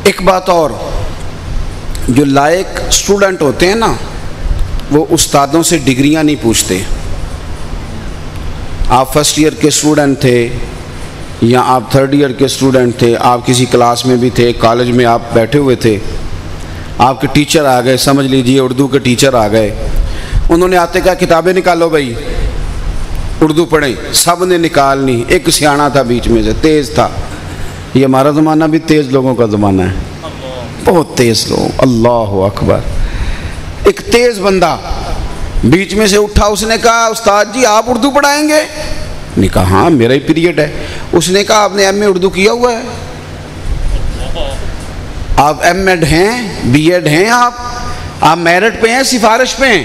ایک بات اور، جو لائق اسٹوڈنٹ ہوتے ہیں نا وہ استادوں سے ڈگریاں نہیں پوچھتے. آپ فرسٹ ایئر کے اسٹوڈنٹ تھے یا آپ تھرڈ ایئر کے اسٹوڈنٹ تھے، آپ کسی کلاس میں بھی تھے، کالج میں آپ بیٹھے ہوئے تھے، آپ کے ٹیچر آ گئے، سمجھ لیجئے اردو کے ٹیچر آ گئے، انہوں نے آتے کہا کتابیں نکالو بھائی اردو پڑھیں، سب نے نکالنی. ایک سیانا تھا بیچ میں سے، تیز تھا. یہ ہمارا زمانہ بھی تیز لوگوں کا زمانہ ہے، بہت تیز لوگ، اللہ اکبر. ایک تیز بندہ بیچ میں سے اٹھا، اس نے کہا استاد جی آپ اردو پڑھائیں گے؟ نے کہا ہاں میرا ہی پیریڈ ہے. اس نے کہا آپ نے ایم اے اردو کیا ہوا ہے؟ آپ ایم ایڈ ہیں، بی ایڈ ہیں، آپ میرٹ پہ ہیں، سفارش پہ ہیں،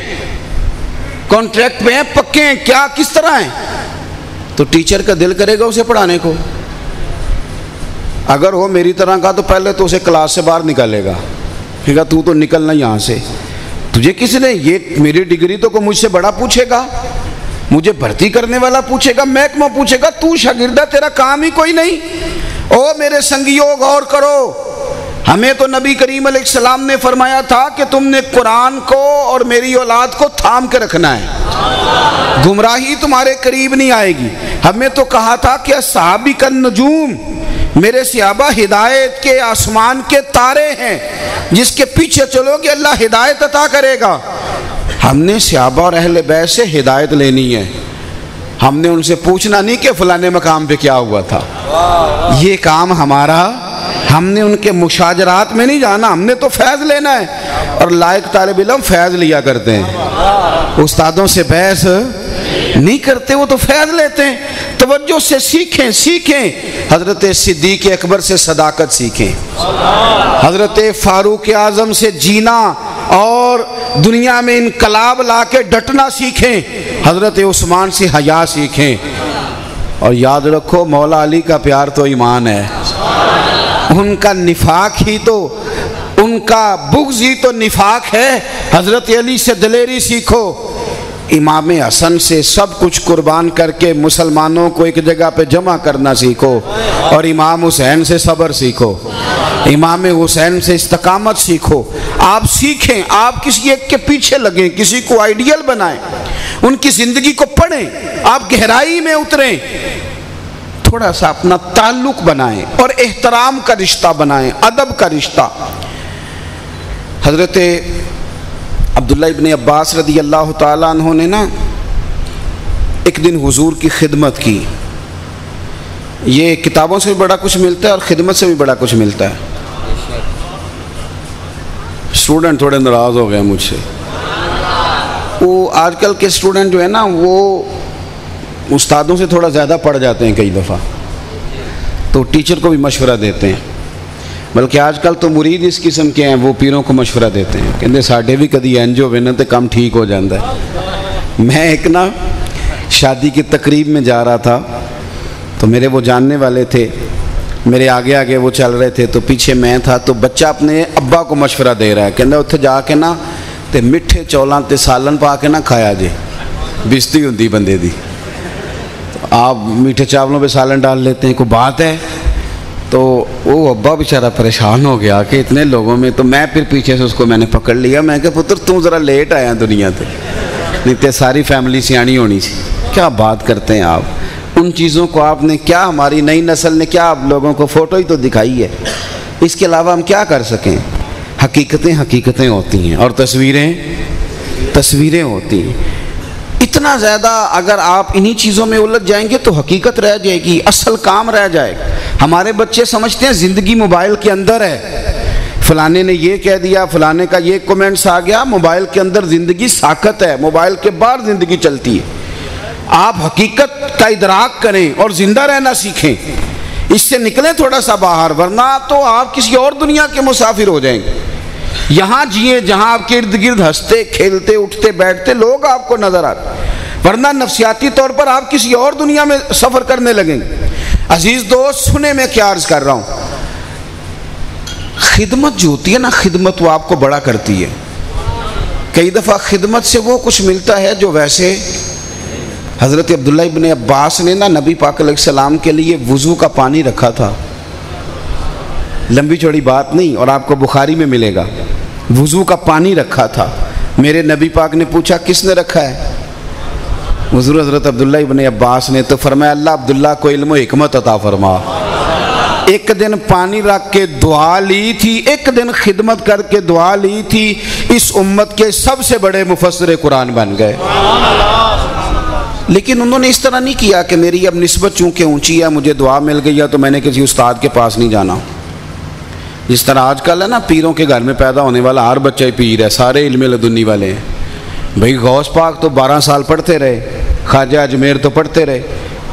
کانٹریکٹ پہ ہیں، پکے ہیں، کیا کس طرح ہیں؟ تو ٹیچر کا دل کرے گا اسے پڑھانے کو. اگر ہو میری طرح کا تو پہلے تو اسے کلاس سے باہر نکالے گا، کہے گا تو نکلنا یہاں سے، تجھے کس نے یہ میری ڈگری تو کوئی مجھ سے بڑا پوچھے گا، مجھے بھرتی کرنے والا پوچھے گا، محکمہ پوچھے گا، تو شاگردہ تیرا کام ہی کوئی نہیں. او میرے سنگیوں غور کرو، ہمیں تو نبی کریم علیہ السلام نے فرمایا تھا کہ تم نے قرآن کو اور میری اولاد کو تھام کے رکھنا ہے، گمراہی تمہارے قریب نہیں آئے گی. ہمیں تو کہا تھا کہ صحابی کا نجوم، میرے صحابہ ہدایت کے آسمان کے تارے ہیں، جس کے پیچھے چلو گے اللہ ہدایت عطا کرے گا. ہم نے صحابہ اور اہل بیت سے ہدایت لینی ہے، ہم نے ان سے پوچھنا نہیں کہ فلانے مقام پہ کیا ہوا تھا. یہ کام ہمارا، ہم نے ان کے مشاجرات میں نہیں جانا، ہم نے تو فیض لینا ہے. اور لائق طالب علم فیض لیا کرتے ہیں، استادوں سے بحث نہیں کرتے، وہ تو فیض لیتے ہیں. توجہ سے سیکھیں. حضرت صدیق اکبر سے صداقت سیکھیں، حضرت فاروق اعظم سے جینا اور دنیا میں انقلاب لا کے ڈٹنا سیکھیں، حضرت عثمان سے حیا سیکھیں. اور یاد رکھو مولا علی کا پیار تو ایمان ہے، ان کا نفاق ہی تو، ان کا بغض ہی تو نفاق ہے. حضرت علی سے دلیری سیکھو، امام حسن سے سب کچھ قربان کر کے مسلمانوں کو ایک جگہ پہ جمع کرنا سیکھو، اور امام حسین سے صبر سیکھو، امام حسین سے استقامت سیکھو. آپ سیکھیں، آپ کسی ایک کے پیچھے لگیں، کسی کو آئیڈیل بنائیں، ان کی زندگی کو پڑھیں، آپ گہرائی میں اتریں، تھوڑا سا اپنا تعلق بنائیں اور احترام کا رشتہ بنائیں، ادب کا رشتہ. حضرت عبداللہ ابن عباس رضی اللہ تعالیٰ عنہ نے نا ایک دن حضور کی خدمت کی. یہ کتابوں سے بھی بڑا کچھ ملتا ہے اور خدمت سے بھی بڑا کچھ ملتا ہے. اسٹوڈنٹ تھوڑے ناراض ہو گئے مجھ سے. وہ آج کل کے اسٹوڈنٹ جو ہے نا وہ استادوں سے تھوڑا زیادہ پڑھ جاتے ہیں کئی دفعہ، تو ٹیچر کو بھی مشورہ دیتے ہیں. بلکہ آج کل تو مرید اس قسم کے ہیں، وہ پیروں کو مشورہ دیتے ہیں، کہتے ساڈے بھی کدی انج ہوے نا تے کام ٹھیک ہو جاتا ہے. میں ایک نا شادی کی تقریب میں جا رہا تھا، تو میرے وہ جاننے والے تھے، میرے آگے آگے وہ چل رہے تھے، تو پیچھے میں تھا. تو بچہ اپنے ابا کو مشورہ دے رہا ہے، کہتا اتنے جا کے نا تے میٹھے چولاں تے سالن پا کے نہ کھایا جے، بےزتی ہوندی بندے دی. آپ میٹھے چاولوں پہ سالن ڈال لیتے ہیں، کوئی بات ہے؟ تو وہ ابا بیچارہ پریشان ہو گیا کہ اتنے لوگوں میں. تو میں پھر پیچھے سے اس کو میں نے پکڑ لیا، میں کہ پتر تو ذرا لیٹ آیا دنیا تے، نہیں تے ساری فیملی سیانی ہونی سی. کیا بات کرتے ہیں آپ؟ ان چیزوں کو آپ نے کیا، ہماری نئی نسل نے کیا آپ لوگوں کو فوٹو ہی تو دکھائی ہے، اس کے علاوہ ہم کیا کر سکیں؟ حقیقتیں ہوتی ہیں اور تصویریں ہوتی ہیں. اتنا زیادہ اگر آپ انہی چیزوں میں الجھ جائیں گے تو حقیقت رہ جائے گی، اصل کام رہ جائے گا. ہمارے بچے سمجھتے ہیں زندگی موبائل کے اندر ہے، فلانے نے یہ کہہ دیا، فلانے کا یہ کومنٹس آ گیا، موبائل کے اندر زندگی ساکت ہے، موبائل کے باہر زندگی چلتی ہے. آپ حقیقت کا ادراک کریں اور زندہ رہنا سیکھیں، اس سے نکلیں تھوڑا سا باہر، ورنہ تو آپ کسی اور دنیا کے مسافر ہو جائیں گے. یہاں جیے جہاں آپ کے ارد گرد ہنستے کھیلتے اٹھتے بیٹھتے لوگ آپ کو نظر آتے، ورنہ نفسیاتی طور پر آپ کسی اور دنیا میں سفر کرنے لگیں گے. عزیز دوست سنیں میں کیا عرض کر رہا ہوں. خدمت جو ہوتی ہے نا، خدمت وہ آپ کو بڑا کرتی ہے. کئی دفعہ خدمت سے وہ کچھ ملتا ہے جو ویسے. حضرت عبداللہ ابن عباس نے نا نبی پاک علیہ السلام کے لیے وضو کا پانی رکھا تھا. لمبی چوڑی بات نہیں، اور آپ کو بخاری میں ملے گا، وضو کا پانی رکھا تھا، میرے نبی پاک نے پوچھا کس نے رکھا ہے؟ حضور حضرت عبداللہ ابن عباس نے، تو فرمایا اللہ عبداللہ کو علم و حکمت عطا فرما۔ ایک دن پانی رکھ کے دعا لی تھی، ایک دن خدمت کر کے دعا لی تھی، اس امت کے سب سے بڑے مفسر قرآن بن گئے۔ لیکن انہوں نے اس طرح نہیں کیا کہ میری اب نسبت چونکہ اونچی ہے، مجھے دعا مل گئی ہے تو میں نے کسی استاد کے پاس نہیں جانا۔ جس طرح آج کل ہے نا، پیروں کے گھر میں پیدا ہونے والا ہر بچہ ہی پیر ہے، سارے علم لدنی والے ہیں۔ بھئی غوث پاک تو 12 سال پڑھتے رہے، خواجہ اجمیر تو پڑھتے رہے،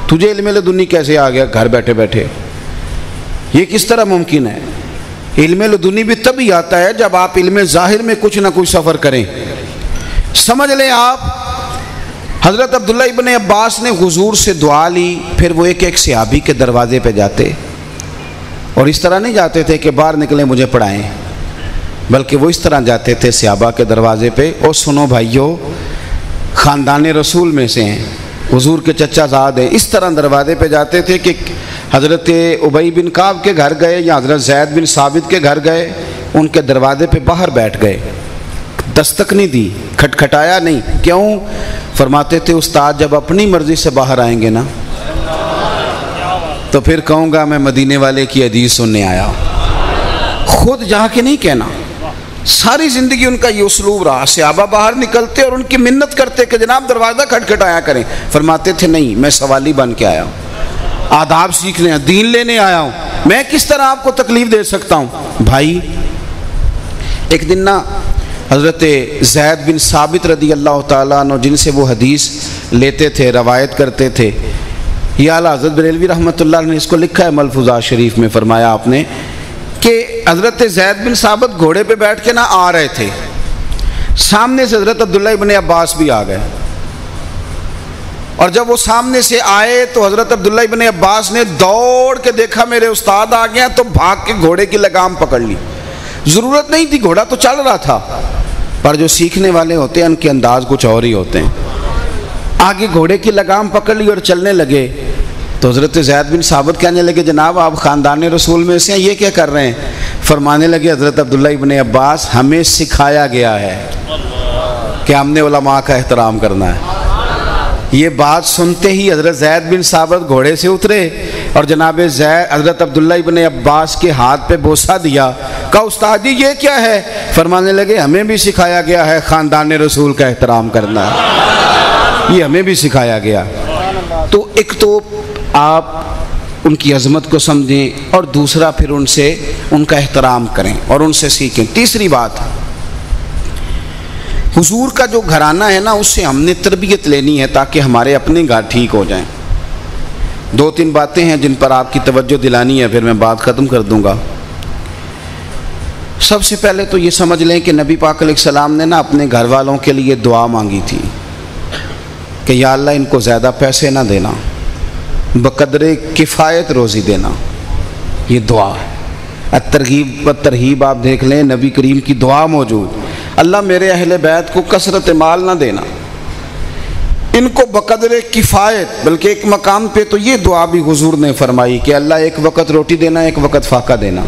تجھے علم لدنی کیسے آ گیا گھر بیٹھے بیٹھے؟ یہ کس طرح ممکن ہے؟ علم لدنی بھی تبھی آتا ہے جب آپ علم ظاہر میں کچھ نہ کچھ سفر کریں۔ سمجھ لیں آپ، حضرت عبداللہ ابن عباس نے حضور سے دعا لی، پھر وہ ایک ایک صحابی کے دروازے پہ جاتے، اور اس طرح نہیں جاتے تھے کہ باہر نکلیں مجھے پڑھائیں، بلکہ وہ اس طرح جاتے تھے صحابہ کے دروازے پہ، اور سنو بھائیو، خاندان رسول میں سے ہیں، حضور کے چچا زاد ہیں، اس طرح دروازے پہ جاتے تھے کہ حضرت ابی بن کعب کے گھر گئے یا حضرت زید بن ثابت کے گھر گئے، ان کے دروازے پہ باہر بیٹھ گئے، دستک نہیں دی، کھٹکھٹایا نہیں۔ کیوں؟ فرماتے تھے استاد جب اپنی مرضی سے باہر آئیں گے نا تو پھر کہوں گا میں مدینے والے کی حدیث سننے آیا، خود جا کے نہیں کہنا۔ ساری زندگی ان کا یہ اسلوب رہا، صحابہ باہر نکلتے اور ان کی منت کرتے کہ جناب دروازہ کھٹکھٹایا کریں، فرماتے تھے نہیں، میں سوالی بن کے آیا ہوں، آداب سیکھنے، دین لینے آیا ہوں، میں کس طرح آپ کو تکلیف دے سکتا ہوں؟ بھائی ایک دن نا حضرت زید بن ثابت رضی اللہ تعالیٰ عنہ، جن سے وہ حدیث لیتے تھے، روایت کرتے تھے، یہ اعلیٰ حضرت بریلوی رحمۃ اللہ علیہ نے اس کو لکھا ہے ملفوظات شریف میں، فرمایا آپ نے کہ حضرت زید بن ثابت گھوڑے پہ بیٹھ کے نہ آ رہے تھے، سامنے سے حضرت عبداللہ ابن عباس بھی آ گئے، اور جب وہ سامنے سے آئے تو حضرت عبداللہ ابن عباس نے دوڑ کے دیکھا میرے استاد آ گئے، تو بھاگ کے گھوڑے کی لگام پکڑ لی۔ ضرورت نہیں تھی، گھوڑا تو چل رہا تھا، پر جو سیکھنے والے ہوتے ہیں ان کے انداز کچھ اور ہی ہوتے ہیں۔ آگے گھوڑے کی لگام پکڑ لی اور چلنے لگے، تو حضرت زید بن ثابت کہنے لگے جناب آپ خاندان رسول میں سے ہیں، یہ کیا کر رہے ہیں؟ فرمانے لگے حضرت عبداللہ ابن عباس ہمیں سکھایا گیا ہے کہ ہم نے علماء کا احترام کرنا ہے۔ یہ بات سنتے ہی حضرت زید بن ثابت گھوڑے سے اترے اور جناب حضرت عبداللہ ابن عباس کے ہاتھ پہ بوسہ دیا، کہا استاد جی یہ کیا ہے؟ فرمانے لگے ہمیں بھی سکھایا گیا ہے خاندان رسول کا احترام کرنا ہے، یہ ہمیں بھی سکھایا گیا۔ تو ایک تو آپ ان کی عظمت کو سمجھیں، اور دوسرا پھر ان سے ان کا احترام کریں اور ان سے سیکھیں۔ تیسری بات، حضور کا جو گھرانہ ہے نا، اس سے ہم نے تربیت لینی ہے تاکہ ہمارے اپنے گھر ٹھیک ہو جائیں۔ 2-3 باتیں ہیں جن پر آپ کی توجہ دلانی ہے، پھر میں بات ختم کر دوں گا۔ سب سے پہلے تو یہ سمجھ لیں کہ نبی پاک علیہ السلام نے نا اپنے گھر والوں کے لیے دعا مانگی تھی کہ یا اللہ ان کو زیادہ پیسے نہ دینا، بقدر کفایت روزی دینا، یہ دعا ہے۔ الترغیب والترہیب آپ دیکھ لیں، نبی کریم کی دعا موجود، اللہ میرے اہل بیت کو کثرت مال نہ دینا، ان کو بقدر کفایت، بلکہ ایک مقام پہ تو یہ دعا بھی حضور نے فرمائی کہ اللہ ایک وقت روٹی دینا، ایک وقت فاقہ دینا۔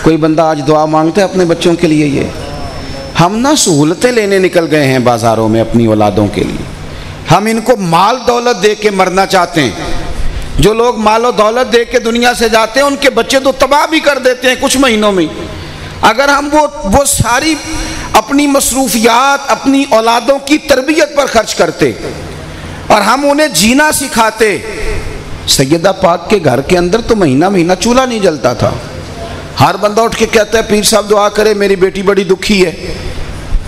کوئی بندہ آج دعا مانگتا ہے اپنے بچوں کے لیے؟ یہ ہم نہ سہولتیں لینے نکل گئے ہیں بازاروں میں اپنی اولادوں کے لیے، ہم ان کو مال دولت دے کے مرنا چاہتے ہیں۔ جو لوگ مال و دولت دے کے دنیا سے جاتے ہیں ان کے بچے تو تباہ بھی کر دیتے ہیں کچھ مہینوں میں۔ اگر ہم وہ ساری اپنی مصروفیات اپنی اولادوں کی تربیت پر خرچ کرتے اور ہم انہیں جینا سکھاتے، سیدہ پاک کے گھر کے اندر تو مہینہ مہینہ چولہا نہیں جلتا تھا۔ ہر بندہ اٹھ کے کہتا ہے پیر صاحب دعا کرے میری بیٹی بڑی دکھی ہے۔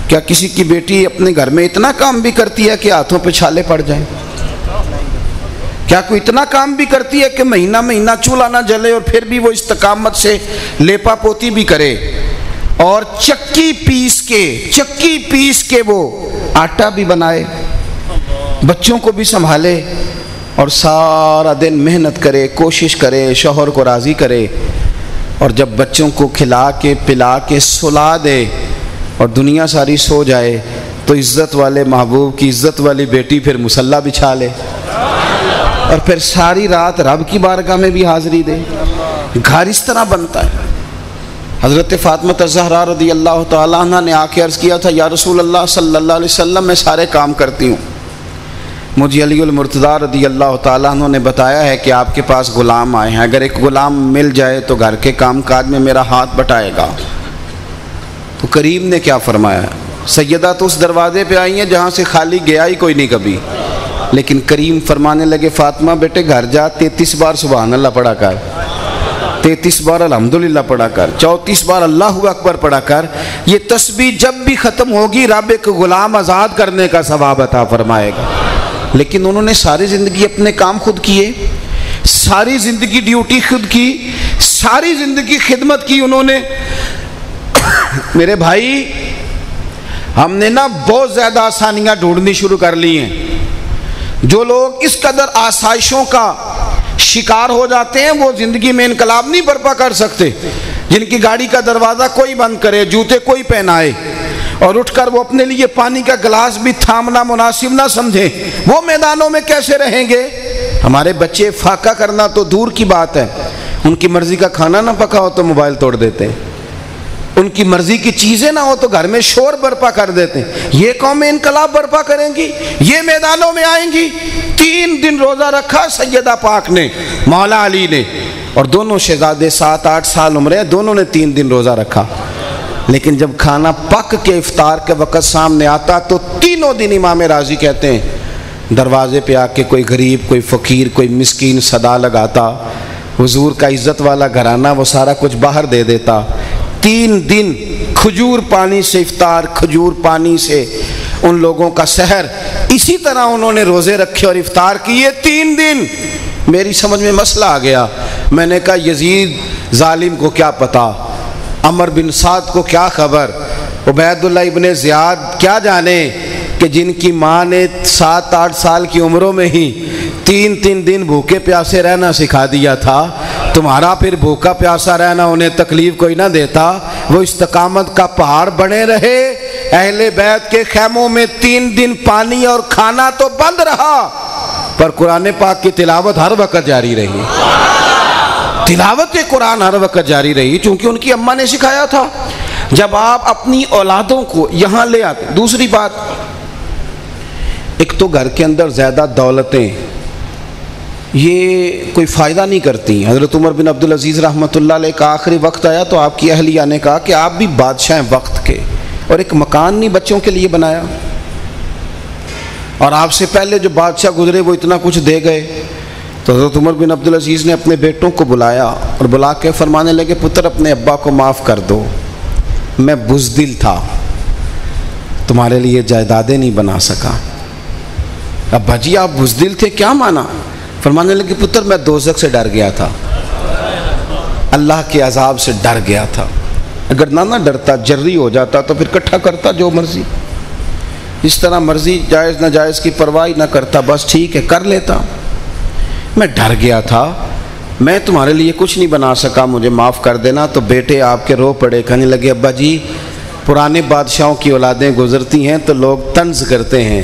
کیا کسی کی بیٹی اپنے گھر میں اتنا کام بھی کرتی ہے کہ ہاتھوں پہ چھالے پڑ جائیں؟ کیا کوئی اتنا کام بھی کرتی ہے کہ مہینہ مہینہ چولہا نہ جلے اور پھر بھی وہ استقامت سے لیپا پوتی بھی کرے اور چکی پیس کے وہ آٹا بھی بنائے، بچوں کو بھی سنبھالے اور سارا دن محنت کرے، کوشش کرے، شوہر کو راضی کرے، اور جب بچوں کو کھلا کے پلا کے سلا دے اور دنیا ساری سو جائے تو عزت والے محبوب کی عزت والی بیٹی پھر مصلی بچھا لے اور پھر ساری رات رب کی بارگاہ میں بھی حاضری دے۔ گھر اس طرح بنتا ہے۔ حضرت فاطمہ الزہرا رضی اللہ تعالیٰ عنہ نے آ کے عرض کیا تھا، یا رسول اللہ صلی اللہ علیہ وسلم میں سارے کام کرتی ہوں، مجھے علی المرتضیٰ رضی اللہ تعالیٰ عنہ نے بتایا ہے کہ آپ کے پاس غلام آئے ہیں، اگر ایک غلام مل جائے تو گھر کے کام کاج میں میرا ہاتھ بٹائے گا۔ تو کریم نے کیا فرمایا؟ سیدہ تو اس دروازے پہ آئی ہیں جہاں سے خالی گیا ہی کوئی نہیں کبھی، لیکن کریم فرمانے لگے فاطمہ بیٹے گھر جا 33 بار سبحان اللہ پڑھا کر، 33 بار الحمدللہ پڑھا کر، 34 بار اللہ اکبر پڑھا کر، یہ تسبیح جب بھی ختم ہوگی رب ایک غلام آزاد کرنے کا ثواب عطا فرمائے گا۔ لیکن انہوں نے ساری زندگی اپنے کام خود کیے، ساری زندگی ڈیوٹی خود کی، ساری زندگی خدمت کی انہوں نے۔ میرے بھائی ہم نے نا بہت زیادہ آسانیاں ڈھونڈنی شروع کر لی ہیں۔ جو لوگ اس قدر آسائشوں کا شکار ہو جاتے ہیں وہ زندگی میں انقلاب نہیں برپا کر سکتے۔ جن کی گاڑی کا دروازہ کوئی بند کرے، جوتے کوئی پہنائے اور اٹھ کر وہ اپنے لیے پانی کا گلاس بھی تھامنا مناسب نہ سمجھیں، وہ میدانوں میں کیسے رہیں گے؟ ہمارے بچے فاقہ کرنا تو دور کی بات ہے، ان کی مرضی کا کھانا نہ پکا ہو تو موبائل توڑ دیتے ہیں، ان کی مرضی کی چیزیں نہ ہو تو گھر میں شور برپا کر دیتے ہیں۔ یہ قومیں انقلاب برپا کریں گی، یہ میدانوں میں آئیں گی۔ 3 دن روزہ رکھا سیدہ پاک نے، مولا علی نے، اور دونوں شہزادے 7-8 سال عمر ہیں، دونوں نے 3 دن روزہ رکھا۔ لیکن جب کھانا پک کے افطار کے وقت سامنے آتا تو تینوں دن امام راضی کہتے ہیں دروازے پہ آ کے کوئی غریب، کوئی فقیر، کوئی مسکین صدا لگاتا، حضور کا عزت والا گھرانہ وہ سارا کچھ باہر دے دیتا۔ 3 دن کھجور پانی سے افطار، کھجور پانی سے ان لوگوں کا سحر، اسی طرح انہوں نے روزے رکھے اور افطار کیے 3 دن۔ میری سمجھ میں مسئلہ آ گیا، میں نے کہا یزید ظالم کو کیا پتا، عمر بن سعد کو کیا خبر، عبید اللہ ابن زیاد کیا جانے کہ جن کی ماں نے 7-8 سال کی عمروں میں ہی 3 دن بھوکے پیاسے رہنا سکھا دیا تھا، تمہارا پھر بھوکا پیاسا رہنا انہیں تکلیف کوئی نہ دیتا۔ وہ استقامت کا پہاڑ بنے رہے، اہل بیت کے خیموں میں 3 دن پانی اور کھانا تو بند رہا، پر قرآن پاک کی تلاوت ہر وقت جاری رہی، تلاوت قرآن ہر وقت جاری رہی، چونکہ ان کی اماں نے سکھایا تھا۔ جب آپ اپنی اولادوں کو یہاں لے آتے، دوسری بات، ایک تو گھر کے اندر زیادہ دولتیں یہ کوئی فائدہ نہیں کرتی۔ حضرت عمر بن عبدالعزیز رحمۃ اللہ علیہ کا آخری وقت آیا تو آپ کی اہلیہ نے کہا کہ آپ بھی بادشاہ ہیں وقت کے، اور ایک مکان نہیں بچوں کے لیے بنایا، اور آپ سے پہلے جو بادشاہ گزرے وہ اتنا کچھ دے گئے۔ تو حضرت عمر بن عبدالعزیز نے اپنے بیٹوں کو بلایا اور بلا کے فرمانے لگے پتر اپنے ابا کو معاف کر دو، میں بزدل تھا، تمہارے لیے جائیدادیں نہیں بنا سکا۔ ابا جی آپ بزدل تھے، کیا مانا؟ فرمانے لگے پتر میں دوزخ سے ڈر گیا تھا، اللہ کے عذاب سے ڈر گیا تھا، اگر نہ ڈرتا جری ہو جاتا تو پھر اکٹھا کرتا جو مرضی، اس طرح مرضی جائز ناجائز کی پرواہ نہ کرتا، بس ٹھیک ہے کر لیتا، میں ڈر گیا تھا، میں تمہارے لیے کچھ نہیں بنا سکا، مجھے معاف کر دینا۔ تو بیٹے آپ کے رو پڑے، کہنے لگے ابا جی پرانے بادشاہوں کی اولادیں گزرتی ہیں تو لوگ طنز کرتے ہیں،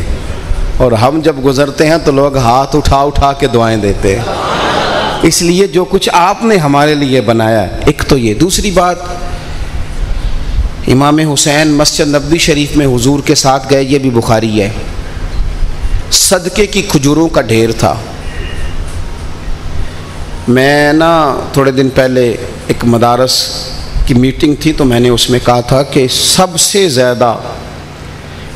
اور ہم جب گزرتے ہیں تو لوگ ہاتھ اٹھا کے دعائیں دیتے ہیں، اس لیے جو کچھ آپ نے ہمارے لیے بنایا، ایک تو یہ۔ دوسری بات، امام حسین مسجد نبوی شریف میں حضور کے ساتھ گئے، یہ بھی بخاری ہے، صدقے کی کھجوروں کا ڈھیر تھا۔ میں نا تھوڑے دن پہلے ایک مدارس کی میٹنگ تھی تو میں نے اس میں کہا تھا کہ سب سے زیادہ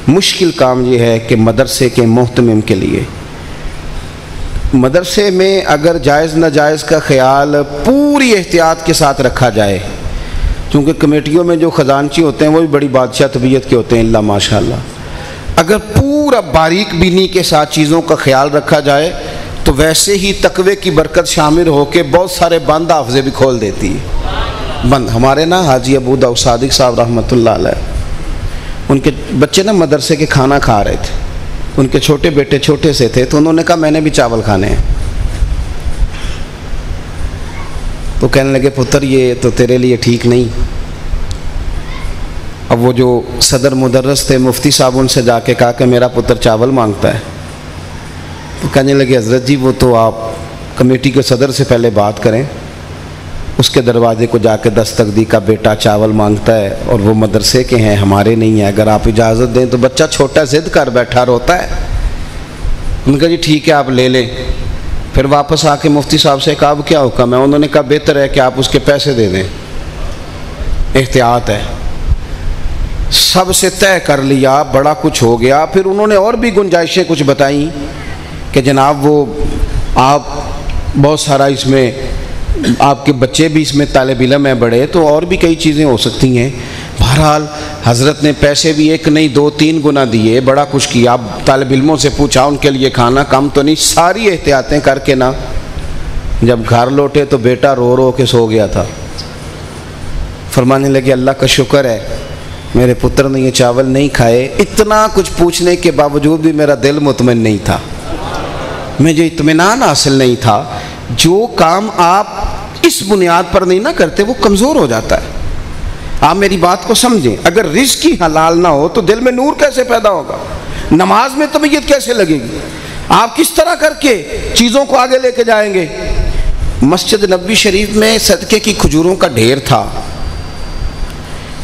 مشکل کام یہ ہے کہ مدرسے کے محتمم کے لیے، مدرسے میں اگر جائز ناجائز کا خیال پوری احتیاط کے ساتھ رکھا جائے، چونکہ کمیٹیوں میں جو خزانچی ہوتے ہیں وہ بھی بڑی بادشاہ طبیعت کے ہوتے ہیں اللہ ماشاء اللہ، اگر پورا باریک بینی کے ساتھ چیزوں کا خیال رکھا جائے تو ویسے ہی تقوی کی برکت شامل ہو کے بہت سارے بند حافظے بھی کھول دیتی ہے۔ بند ہمارے نا حاجی ابو داؤد صادق صاحب رحمۃ اللہ علیہ، ان کے بچے نا مدرسے کے کھانا کھا رہے تھے، ان کے چھوٹے بیٹے چھوٹے سے تھے تو انہوں نے کہا میں نے بھی چاول کھانے ہیں، تو کہنے لگے پتر یہ تو تیرے لیے ٹھیک نہیں۔ اب وہ جو صدر مدرس تھے مفتی صاحب ان سے جا کے کہا کہ میرا پتر چاول مانگتا ہے، تو کہنے لگے حضرت جی وہ تو آپ کمیٹی کے صدر سے پہلے بات کریں۔ اس کے دروازے کو جا کے دستک دی کا بیٹا چاول مانگتا ہے اور وہ مدرسے کے ہیں ہمارے نہیں ہیں, اگر آپ اجازت دیں تو بچہ چھوٹا ضد کر بیٹھا روتا ہے. ان نے کہا جی ٹھیک ہے آپ لے لیں. پھر واپس آ کے مفتی صاحب سے کہا اب کیا حکم ہے؟ انہوں نے کہا بہتر ہے کہ آپ اس کے پیسے دے دیں, احتیاط ہے. سب سے طے کر لیا, بڑا کچھ ہو گیا. پھر انہوں نے اور بھی گنجائشیں کچھ بتائیں کہ جناب وہ آپ بہت سارا اس میں آپ کے بچے بھی اس میں طالب علم ہیں بڑے, تو اور بھی کئی چیزیں ہو سکتی ہیں. بہرحال حضرت نے پیسے بھی 1 نہیں 2 3 گنا دیے, بڑا کچھ کیا. اب طالب علموں سے پوچھا ان کے لیے کھانا کم تو نہیں, ساری احتیاطیں کر کے نا جب گھر لوٹے تو بیٹا رو رو کے سو گیا تھا. فرمانے لگے اللہ کا شکر ہے میرے پتر نے یہ چاول نہیں کھائے. اتنا کچھ پوچھنے کے باوجود بھی میرا دل مطمئن نہیں تھا, مجھے اطمینان حاصل نہیں تھا. جو کام آپ اس بنیاد پر نہیں نہ کرتے وہ کمزور ہو جاتا ہے. آپ میری بات کو سمجھیں, اگر رزق ہی حلال نہ ہو تو دل میں نور کیسے پیدا ہوگا؟ نماز میں طبیعت کیسے لگے گی؟ آپ کس طرح کر کے چیزوں کو آگے لے کے جائیں گے؟ مسجد نبوی شریف میں صدقے کی کھجوروں کا ڈھیر تھا.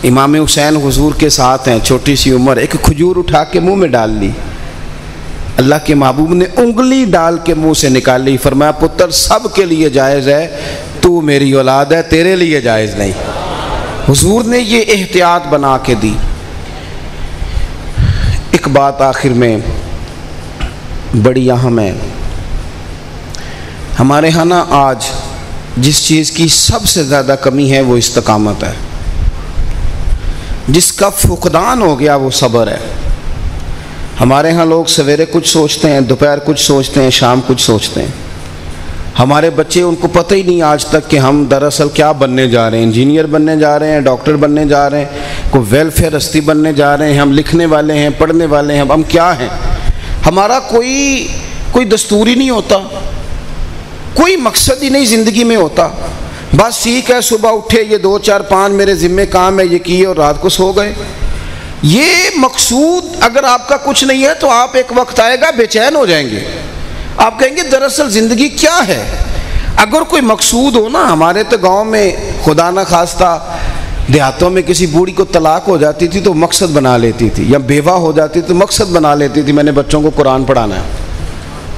امام حسین حضور کے ساتھ ہیں, چھوٹی سی عمر, ایک کھجور اٹھا کے منہ میں ڈال لی. اللہ کے محبوب نے انگلی ڈال کے منہ سے نکال لی. فرمایا پتر سب کے لیے جائز ہے, تو میری اولاد ہے, تیرے لیے جائز نہیں. حضور نے یہ احتیاط بنا کے دی. ایک بات آخر میں بڑی اہم ہے. ہمارے ہاں نا آج جس چیز کی سب سے زیادہ کمی ہے وہ استقامت ہے. جس کا فقدان ہو گیا وہ صبر ہے. ہمارے ہاں لوگ سویرے کچھ سوچتے ہیں, دوپہر کچھ سوچتے ہیں, شام کچھ سوچتے ہیں. ہمارے بچے ان کو پتہ ہی نہیں آج تک کہ ہم دراصل کیا بننے جا رہے ہیں. انجینئر بننے جا رہے ہیں, ڈاکٹر بننے جا رہے ہیں, کوئی ویلفیئر ہستی بننے جا رہے ہیں, ہم لکھنے والے ہیں, پڑھنے والے ہیں, ہم کیا ہیں. ہمارا کوئی دستور ہی نہیں ہوتا, کوئی مقصد ہی نہیں زندگی میں ہوتا. بس ٹھیک ہے صبح اٹھے, یہ 2 4 5 میرے ذمے کام ہے, یہ کیے اور رات کو سو گئے. یہ مقصود اگر آپ کا کچھ نہیں ہے تو آپ ایک وقت آئے گا بے چین ہو جائیں گے. آپ کہیں گے دراصل زندگی کیا ہے. اگر کوئی مقصود ہو نا, ہمارے تو گاؤں میں خدا نہ خواستہ دیہاتوں میں کسی بوڑھی کو طلاق ہو جاتی تھی تو مقصد بنا لیتی تھی, یا بیوہ ہو جاتی تو مقصد بنا لیتی تھی میں نے بچوں کو قرآن پڑھانا ہے.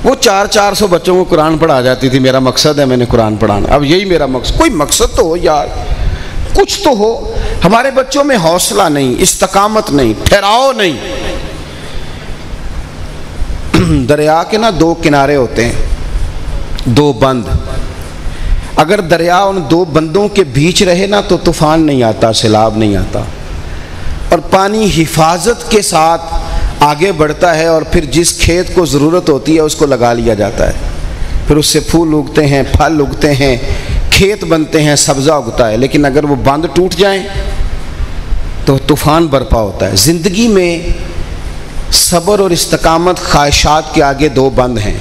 وہ 400 بچوں کو قرآن پڑھا جاتی تھی, میرا مقصد ہے میں نے قرآن پڑھانا. اب یہی میرا مقصد. کوئی مقصد تو ہو یار, کچھ تو ہو. ہمارے بچوں میں حوصلہ نہیں, استقامت نہیں, ٹھہراؤ نہیں. دریا کے نا 2 کنارے ہوتے ہیں, 2 بند. اگر دریا ان 2 بندوں کے بیچ رہے نا تو طوفان نہیں آتا, سیلاب نہیں آتا, اور پانی حفاظت کے ساتھ آگے بڑھتا ہے, اور پھر جس کھیت کو ضرورت ہوتی ہے اس کو لگا لیا جاتا ہے. پھر اس سے پھول اگتے ہیں, پھل اگتے ہیں, کھیت بنتے ہیں, سبزہ اگتا ہے. لیکن اگر وہ بند ٹوٹ جائیں تو طوفان برپا ہوتا ہے. زندگی میں صبر اور استقامت خواہشات کے آگے 2 بند ہیں.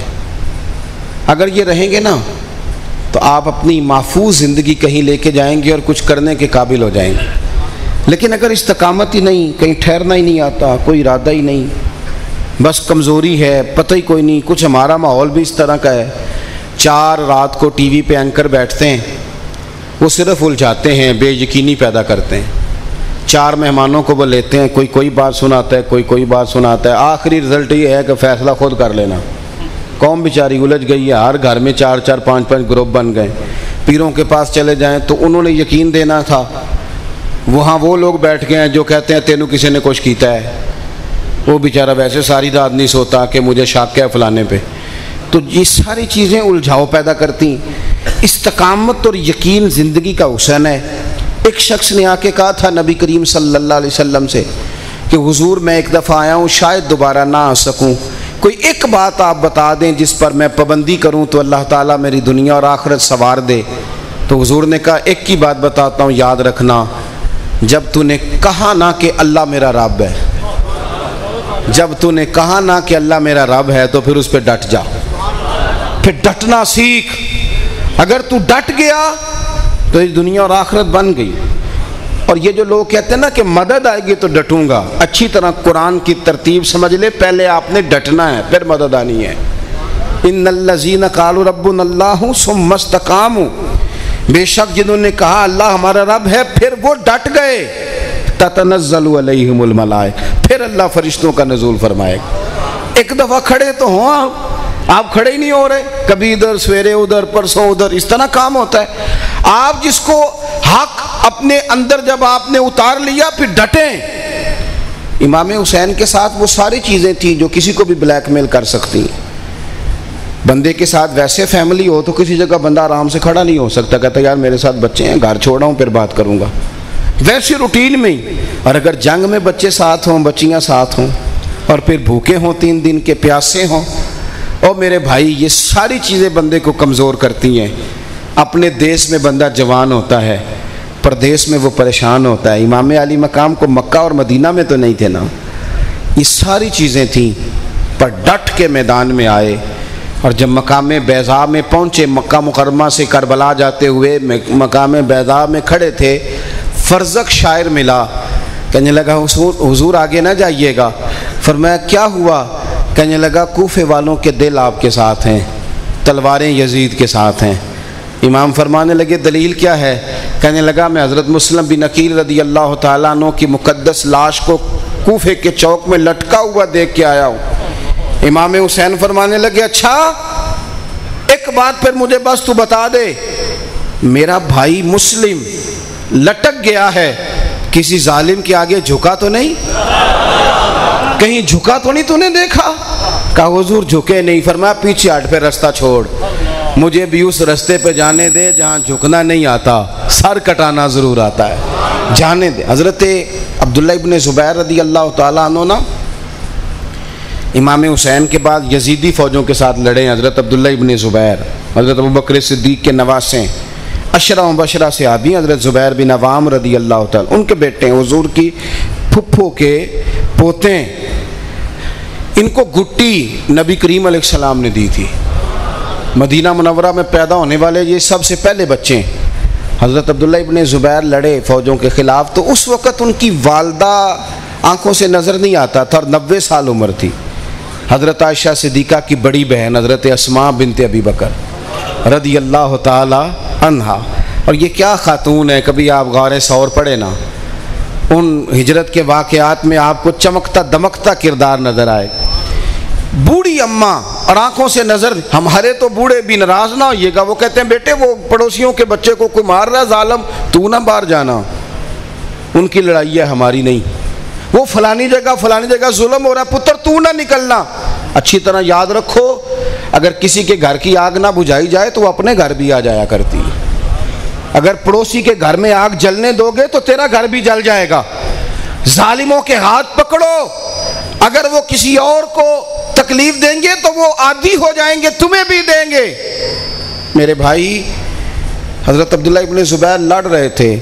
اگر یہ رہیں گے نا تو آپ اپنی محفوظ زندگی کہیں لے کے جائیں گے اور کچھ کرنے کے قابل ہو جائیں گے. لیکن اگر استقامت ہی نہیں, کہیں ٹھہرنا ہی نہیں آتا, کوئی ارادہ ہی نہیں, بس کمزوری ہے, پتہ ہی کوئی نہیں. کچھ ہمارا ماحول بھی اس طرح کا ہے. 4 رات کو ٹی وی پہ اینکر بیٹھتے ہیں, وہ صرف الجھاتے ہیں, بے یقینی پیدا کرتے ہیں. 4 مہمانوں کو وہ لیتے ہیں, کوئی بات سناتا ہے, کوئی بات سناتا ہے. آخری رزلٹ یہ ہے کہ فیصلہ خود کر لینا. قوم بیچاری الجھ گئی ہے, ہر گھر میں 4 5 گروپ بن گئے. پیروں کے پاس چلے جائیں تو انہوں نے یقین دینا تھا, وہاں وہ لوگ بیٹھ گئے ہیں جو کہتے ہیں تینوں کسی نے کچھ کیتا ہے. وہ بیچارہ ویسے ساری رات نہیں سوتا کہ مجھے شک ہے فلانے پہ. تو یہ ساری چیزیں الجھاؤ پیدا کرتی. استقامت اور یقین زندگی کا حسن ہے. ایک شخص نے آ کے کہا تھا نبی کریم صلی اللہ علیہ وسلم سے کہ حضور میں ایک دفعہ آیا ہوں, شاید دوبارہ نہ آ سکوں, کوئی ایک بات آپ بتا دیں جس پر میں پابندی کروں تو اللہ تعالیٰ میری دنیا اور آخرت سنوار دے. تو حضور نے کہا ایک کی بات بتاتا ہوں, یاد رکھنا, جب تو نے کہا نہ کہ اللہ میرا رب ہے, جب تو نے کہا نہ کہ اللہ میرا رب ہے تو پھر اس پہ ڈٹ جا, پھر ڈٹنا سیکھ. اگر تو ڈٹ گیا تو یہ دنیا اور آخرت بن گئی. اور یہ جو لوگ کہتے ہیں نا کہ مدد آئے گی تو ڈٹوں گا, اچھی طرح قرآن کی ترتیب سمجھ لے, پہلے آپ نے ڈٹنا ہے پھر مدد آنی ہے. ان الذین قالوا ربنا اللہ ثم استقاموا, بے شک جنہوں نے کہا اللہ ہمارا رب ہے پھر وہ ڈٹ گئے، تتنزل علیہم الملائکہ، پھر اللہ فرشتوں کا نزول فرمائے گا۔ ایک دفعہ کھڑے تو ہوں آپ کھڑے ہی نہیں ہو رہے، کبھی ادھر سویرے ادھر پرسوں ادھر، اس طرح کام ہوتا ہے۔ آپ جس کو حق اپنے اندر جب آپ نے اتار لیا پھر ڈٹیں۔ امام حسین کے ساتھ وہ ساری چیزیں تھیں جو کسی کو بھی بلیک میل کر سکتی ہیں۔ بندے کے ساتھ ویسے فیملی ہو تو کسی جگہ بندہ آرام سے کھڑا نہیں ہو سکتا، کہتا یار میرے ساتھ بچے ہیں، گھر چھوڑا ہوں پھر بات کروں گا، ویسے روٹین میں ہی۔ اور اگر جنگ میں بچے ساتھ ہوں، بچیاں ساتھ ہوں، اور پھر بھوکے ہوں، 3 دن کے پیاسے ہوں، اور میرے بھائی یہ ساری چیزیں بندے کو کمزور کرتی ہیں۔ اپنے دیس میں بندہ جوان ہوتا ہے، پردیس میں وہ پریشان ہوتا ہے۔ امام علی مقام کو مکہ اور مدینہ میں تو نہیں تھے نا، یہ ساری چیزیں تھیں، پر ڈٹ کے میدان میں آئے۔ اور جب مقام بیضاء میں پہنچے، مکہ مکرمہ سے کربلا جاتے ہوئے مقام بیضاء میں کھڑے تھے، فرزق شاعر ملا، کہنے لگا حضور آگے نہ جائیے گا۔ فرمایا کیا ہوا؟ کہنے لگا کوفے والوں کے دل آپ کے ساتھ ہیں، تلواریں یزید کے ساتھ ہیں۔ امام فرمانے لگے دلیل کیا ہے؟ کہنے لگا میں حضرت مسلم بن عقیل رضی اللہ تعالیٰ عنہ کی مقدس لاش کو کوفے کے چوک میں لٹکا ہوا دیکھ کے آیا ہوں۔ امام حسین فرمانے لگے اچھا ایک بات پھر مجھے بس تو بتا دے، میرا بھائی مسلم لٹک گیا ہے، کسی ظالم کے آگے جھکا تو نہیں؟ کہیں جھکا تو نہیں تو نے دیکھا؟ کہا حضور جھکے نہیں۔ فرمایا پیچھے ہٹ پہ رستہ چھوڑ، مجھے بھی اس رستے پہ جانے دے جہاں جھکنا نہیں آتا، سر کٹانا ضرور آتا ہے، جانے دے۔ حضرت عبداللہ ابن زبیر رضی اللہ تعالیٰ عنہ نا امام حسین کے بعد یزیدی فوجوں کے ساتھ لڑے۔ حضرت عبداللہ ابن زبیر حضرت ابوبکر صدیق کے نواسے، عشرہ مبشرہ صحابی، حضرت زبیر بن عوام رضی اللہ تعالیٰ، ان کے بیٹے ہیں، حضور کی پھپھو کے پوتے ہیں۔ ان کو گٹی نبی کریم علیہ السلام نے دی تھی، مدینہ منورہ میں پیدا ہونے والے یہ سب سے پہلے بچے ہیں۔ حضرت عبداللہ ابن زبیر لڑے فوجوں کے خلاف، تو اس وقت ان کی والدہ آنکھوں سے نظر نہیں آتا تھا اور 90 سال عمر تھی۔ حضرت عائشہ صدیقہ کی بڑی بہن حضرت اسماء بنت ابی بکر رضی اللہ تعالی عنہا، اور یہ کیا خاتون ہے، کبھی آپ غار ثور پڑھے نا، ان ہجرت کے واقعات میں آپ کو چمکتا دمکتا کردار نظر آئے۔ بوڑھی اماں اور آنکھوں سے نظر، ہمارے تو بوڑھے بھی ناراض نہ ہوئیے گا، وہ کہتے ہیں بیٹے وہ پڑوسیوں کے بچے کو کوئی مار رہا ہے ظالم، تو نہ باہر جانا، ان کی لڑائی ہے ہماری نہیں، وہ فلانی جگہ ظلم ہو رہا ہے، پتر تو نہ نکلنا۔ اچھی طرح یاد رکھو اگر کسی کے گھر کی آگ نہ بجھائی جائے تو وہ اپنے گھر بھی آ جایا کرتی ہے۔ اگر پڑوسی کے گھر میں آگ جلنے دو گے تو تیرا گھر بھی جل جائے گا۔ ظالموں کے ہاتھ پکڑو، اگر وہ کسی اور کو تکلیف دیں گے تو وہ عادی ہو جائیں گے، تمہیں بھی دیں گے۔ میرے بھائی حضرت عبداللہ ابن زبیر لڑ رہے تھے،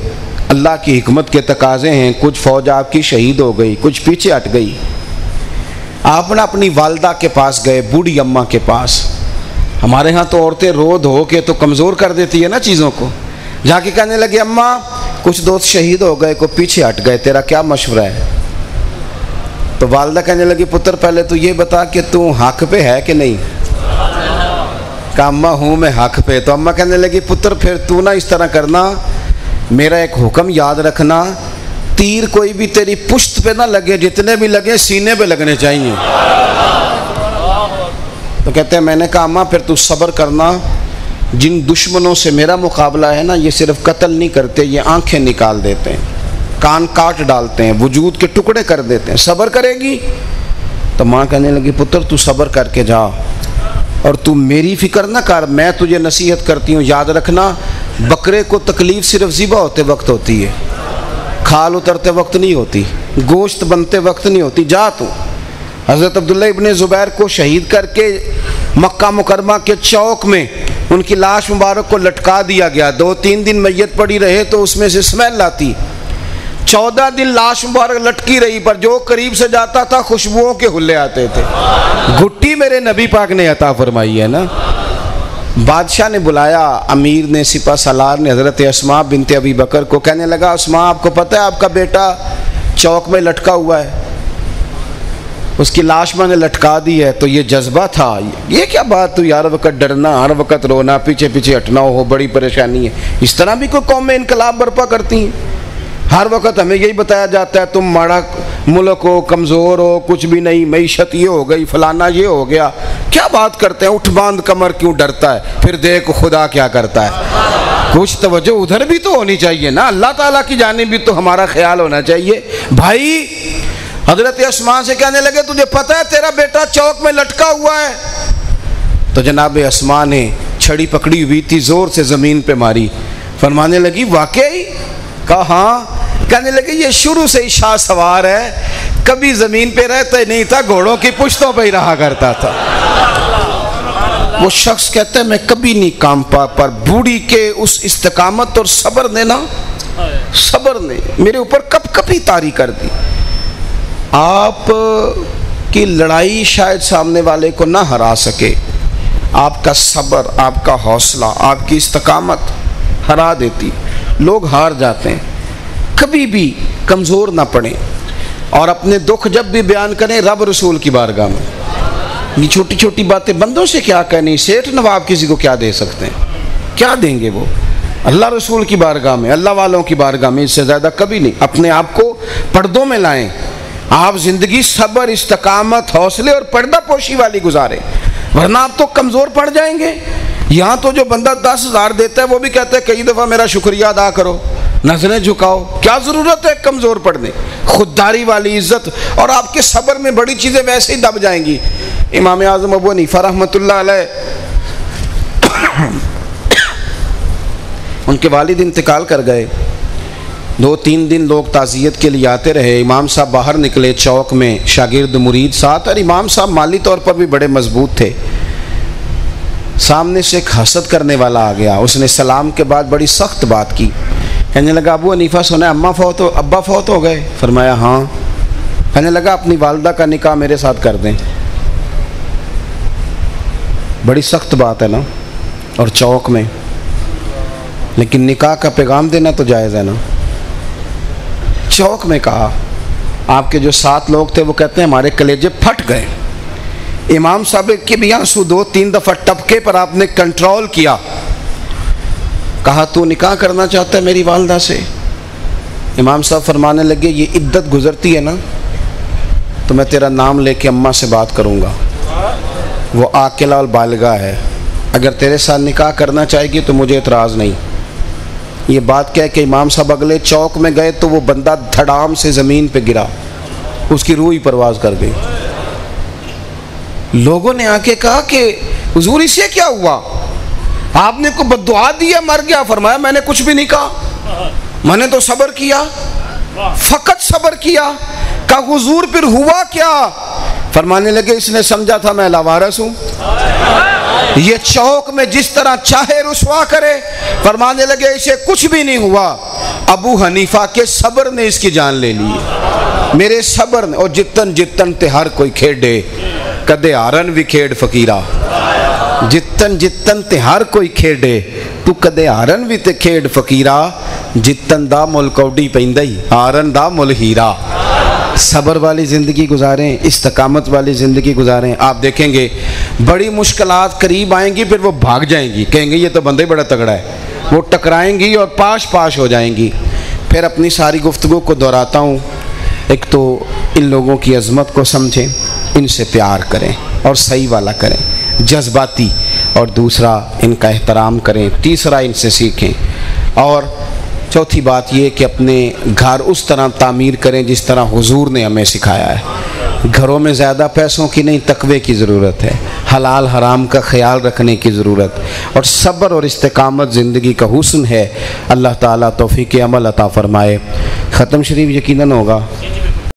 اللہ کی حکمت کے تقاضے ہیں، کچھ فوج آپ کی شہید ہو گئی، کچھ پیچھے ہٹ گئی۔ آپ نے اپنی والدہ کے پاس گئے، بوڑھی اماں کے پاس۔ ہمارے ہاں تو عورتیں رو دھو کے تو کمزور کر دیتی ہے نا چیزوں کو، جا کے کہنے لگے اماں کچھ دوست شہید ہو گئے، کو پیچھے ہٹ گئے، تیرا کیا مشورہ ہے؟ تو والدہ کہنے لگی پتر پہلے تو یہ بتا کہ تو حق پہ ہے کہ نہیں؟ کہا اماں ہوں میں حق پہ۔ تو اماں کہنے لگی پتر پھر تو نہ اس طرح کرنا، میرا ایک حکم یاد رکھنا، تیر کوئی بھی تیری پشت پہ نہ لگے، جتنے بھی لگے سینے پہ لگنے چاہیے۔ تو کہتے ہیں میں نے کہا اماں پھر تو صبر کرنا، جن دشمنوں سے میرا مقابلہ ہے نا، یہ صرف قتل نہیں کرتے، یہ آنکھیں نکال دیتے ہیں، کان کاٹ ڈالتے ہیں، وجود کے ٹکڑے کر دیتے ہیں، صبر کرے گی؟ تو ماں کہنے لگی پتر تو صبر کر کے جا، اور تو میری فکر نہ کر، میں تجھے نصیحت کرتی ہوں، یاد رکھنا بکرے کو تکلیف صرف ذبح ہوتے وقت ہوتی ہے، کھال اترتے وقت نہیں ہوتی، گوشت بنتے وقت نہیں ہوتی، جا تو۔ حضرت عبداللہ ابن زبیر کو شہید کر کے مکہ مکرمہ کے چوک میں ان کی لاش مبارک کو لٹکا دیا گیا۔ 2-3 دن میت پڑی رہے تو اس میں سے اسمیل آتی، 14 دن لاش مبارک لٹکی رہی، پر جو قریب سے جاتا تھا خوشبوؤں کے حلے آتے تھے۔ گھٹی میرے نبی پاک نے عطا فرمائی ہے نا۔ بادشاہ نے بلایا، امیر نے، سپہ سالار نے حضرت اسماء بنت ابی بکر کو، کہنے لگا اسماء آپ کو پتہ ہے آپ کا بیٹا چوک میں لٹکا ہوا ہے؟ اس کی لاش میں نے لٹکا دی ہے تو یہ جذبہ تھا، یہ کیا بات تو ہر وقت ڈرنا، ہر وقت رونا، پیچھے پیچھے ہٹنا ہو، بڑی پریشانی ہے۔ اس طرح بھی کوئی قومیں انقلاب برپا کرتی ہیں؟ ہر وقت ہمیں یہی بتایا جاتا ہے تم ماڑا ملک ہو، کمزور ہو، کچھ بھی نہیں، معیشت یہ ہو گئی، فلانا یہ ہو گیا۔ کیا بات کرتے ہیں؟ اٹھ باندھ کمر کیوں ڈرتا ہے؟ پھر دیکھ خدا کیا کرتا ہے۔ کچھ توجہ ادھر بھی تو ہونی چاہیے نا، اللہ تعالیٰ کی جانب بھی تو ہمارا خیال ہونا چاہیے۔ بھائی حضرت اسماء سے کہنے لگے تجھے پتہ ہے تیرا بیٹا چوک میں لٹکا ہوا ہے؟ تو جناب اسماء نے چھڑی پکڑی ہوئی تھی، زور سے زمین پہ ماری، فرمانے لگی واقعی؟ کہا ہاں۔ کہنے لگے یہ شروع سے ہی شاہ سوار ہے، کبھی زمین پہ رہتا ہی نہیں تھا، گھوڑوں کی پشتوں پہ ہی رہا کرتا تھا۔ وہ شخص کہتا ہے میں کبھی نہیں کانپا، پر بوڑھی کے اس استقامت اور صبر نے نا، صبر نے میرے اوپر کپ کپی طاری کر دی۔ آپ کی لڑائی شاید سامنے والے کو نہ ہرا سکے، آپ کا صبر، آپ کا حوصلہ، آپ کی استقامت ہرا دیتی۔ لوگ ہار جاتے ہیں، کبھی بھی کمزور نہ پڑیں، اور اپنے دکھ جب بھی بیان کریں رب رسول کی بارگاہ میں۔ یہ چھوٹی چھوٹی باتیں بندوں سے کیا کہنی، سیٹھ نواب کسی کو کیا دے سکتے ہیں؟ کیا دیں گے وہ؟ اللہ رسول کی بارگاہ میں، اللہ والوں کی بارگاہ میں، اس سے زیادہ کبھی نہیں۔ اپنے آپ کو پردوں میں لائیں، آپ زندگی صبر، استقامت، حوصلے اور پردہ پوشی والی گزاریں، ورنہ آپ تو کمزور پڑ جائیں گے۔ یہاں تو جو بندہ 10,000 دیتا ہے وہ بھی کہتا ہے کئی دفعہ میرا شکریہ ادا کرو، نظریں جھکاؤ۔ کیا ضرورت ہے کمزور پڑنے؟ خودداری والی عزت، اور آپ کے صبر میں بڑی چیزیں ویسے ہی دب جائیں گی۔ امام اعظم ابو حنیفہ رحمۃ اللہ علیہ، ان کے والد انتقال کر گئے، 2-3 دن لوگ تعزیت کے لیے آتے رہے۔ امام صاحب باہر نکلے چوک میں، شاگرد مرید ساتھ، اور امام صاحب مالی طور پر بھی بڑے مضبوط تھے۔ سامنے سے ایک حسد کرنے والا آ گیا، اس نے سلام کے بعد بڑی سخت بات کی، کہنے لگا ابو حنیفہ سنا ہے ابا فوت ہو گئے؟ فرمایا ہاں۔ کہنے لگا اپنی والدہ کا نکاح میرے ساتھ کر دیں۔ بڑی سخت بات ہے نا، اور چوک میں، لیکن نکاح کا پیغام دینا تو جائز ہے نا۔ چوک میں کہا، آپ کے جو 7 لوگ تھے وہ کہتے ہیں ہمارے کلیجے پھٹ گئے۔ امام صاحب کے بھی آنسو 2-3 دفعہ ٹپکے، پر آپ نے کنٹرول کیا، کہا تو نکاح کرنا چاہتا ہے میری والدہ سے؟ امام صاحب فرمانے لگے یہ عدت گزرتی ہے نا تو میں تیرا نام لے کے اماں سے بات کروں گا، وہ عاقلہ اور بالغہ ہے، اگر تیرے ساتھ نکاح کرنا چاہے گی تو مجھے اعتراض نہیں۔ یہ بات کہہ کہ امام صاحب اگلے چوک میں گئے تو وہ بندہ دھڑام سے زمین پہ گرا، اس کی روح ہی پرواز کر گئی۔ لوگوں نے آ کے کہا کہ حضور اس سے کیا ہوا؟ آپ نے کو بددعا دیا مر گیا؟ فرمایا میں نے کچھ بھی نہیں کہا، میں نے تو صبر کیا، فقط صبر کیا۔ کہا حضور پھر ہوا کیا؟ فرمانے لگے اس نے سمجھا تھا میں لاوارث ہوں، یہ چوک میں جس طرح چاہے رسوا کرے۔ فرمانے لگے اسے کچھ بھی نہیں ہوا، ابو حنیفہ کے صبر نے اس کی جان لے لی، میرے صبر نے۔ اور جتن جتن تے ہر کوئی کھیڈے، کدے ہارن بھی کھیڈ فقیرہ، جتن جتن تے ہر کوئی کھیڈے، تو کدے ہارن بھی تے کھیڈ فقیرہ، جتن دا مل کوڈی پیندئی، ہارن دا مل ہیرا۔ صبر والی زندگی گزاریں، استقامت والی زندگی گزاریں، آپ دیکھیں گے بڑی مشکلات قریب آئیں گی، پھر وہ بھاگ جائیں گی، کہیں گے یہ تو بندہ ہی بڑا تگڑا ہے، وہ ٹکرائیں گی اور پاش پاش ہو جائیں گی۔ پھر اپنی ساری گفتگو کو دہراتا ہوں، ایک تو ان لوگوں کی عظمت کو سمجھیں، ان سے پیار کریں اور صحیح والا کریں، جذباتی، اور دوسرا ان کا احترام کریں، تیسرا ان سے سیکھیں، اور چوتھی بات یہ کہ اپنے گھر اس طرح تعمیر کریں جس طرح حضور نے ہمیں سکھایا ہے۔ گھروں میں زیادہ پیسوں کی نہیں، تقوی کی ضرورت ہے، حلال حرام کا خیال رکھنے کی ضرورت، اور صبر اور استقامت زندگی کا حسن ہے۔ اللہ تعالیٰ توفیق عمل عطا فرمائے۔ ختم شریف یقیناً ہوگا۔